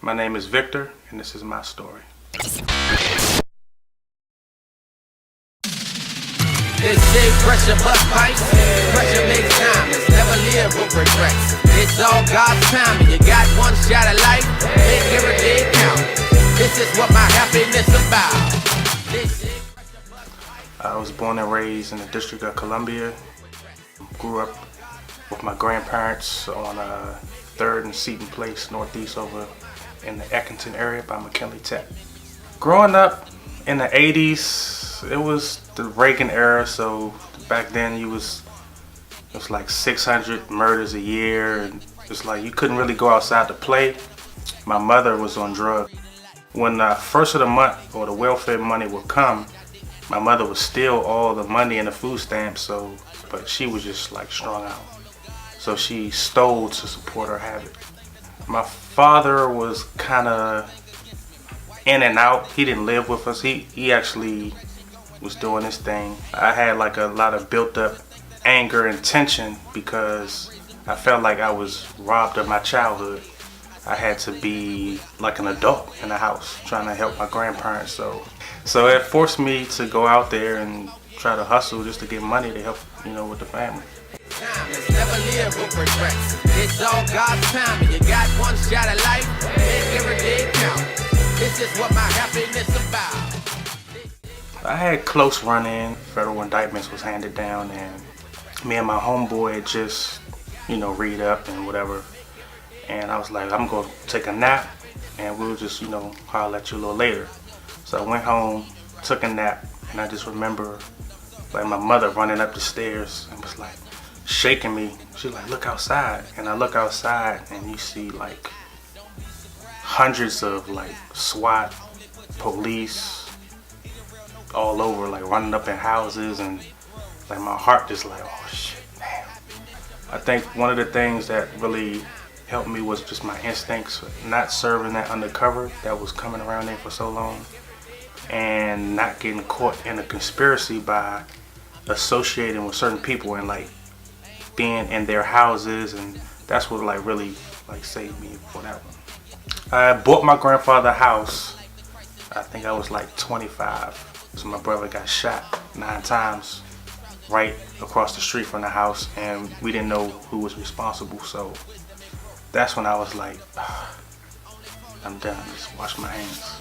My name is Victor, and this is my story. They say pressure bust pipes, pressure makes diamonds, never live with regrets. It's all God's time, and you got one shot at life, make every day count. This is what my happiness about. I was born and raised in the District of Columbia. Grew up with my grandparents on 3rd and Seton Place, Northeast over in the Eckington area by McKinley Tech. Growing up in the 80s, it was the Reagan era, so back then it was like 600 murders a year, and it's like you couldn't really go outside to play. My mother was on drugs. When the first of the month or the welfare money would come, my mother would steal all the money and the food stamps, but she was just like strung out. So she stole to support her habit. My father was kind of in and out. He didn't live with us. He actually was doing his thing. I had like a lot of built up anger and tension because I felt like I was robbed of my childhood. I had to be like an adult in the house trying to help my grandparents. So it forced me to go out there and try to hustle just to get money to help, with the family. Never live with regrets. It's all God's time, and you got one shot at life, make every day count. This is what my happiness about. I had close run-in. Federal indictments was handed down, and me and my homeboy had just, read up and whatever. And I was like, I'm gonna take a nap, and we'll just, holler at you a little later. So I went home, took a nap, and I just remember like my mother running up the stairs and was like shaking me. She's like, look outside. And I look outside and you see like hundreds of like SWAT, police all over, like running up in houses, and like my heart just like, oh shit, man. I think one of the things that really helped me was just my instincts, not serving that undercover that was coming around there for so long, and not getting caught in a conspiracy by associating with certain people and like being in their houses, and that's what like really like saved me for that one. I bought my grandfather a house. I think I was like 25. So my brother got shot 9 times right across the street from the house, and we didn't know who was responsible. So that's when I was like, I'm done, just wash my hands.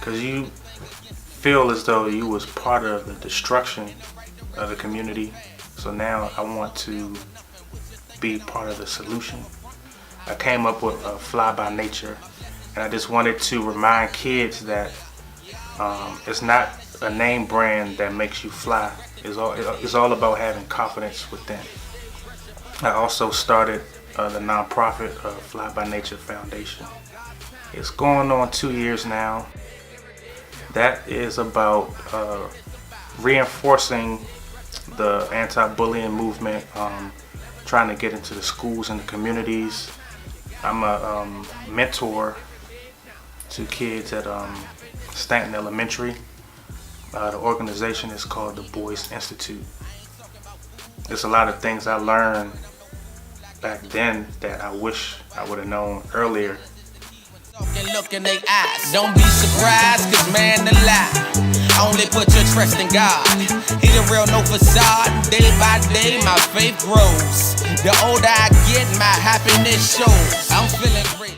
Cause you feel as though you was part of the destruction of the community. So now I want to be part of the solution. I came up with Fly by Nature, and I just wanted to remind kids that it's not a name brand that makes you fly. It's all about having confidence within. I also started the non-profit Fly by Nature Foundation. It's going on 2 years now. That is about reinforcing the anti-bullying movement, trying to get into the schools and the communities. I'm a mentor to kids at Stanton Elementary. The organization is called the Boys Institute. There's a lot of things I learned back then that I wish I would have known earlier. Look in their eyes. Don't be surprised, cause man alive. Only put your trust in God. He the real, no facade. Day by day my faith grows. The older I get, my happiness shows. I'm feeling great.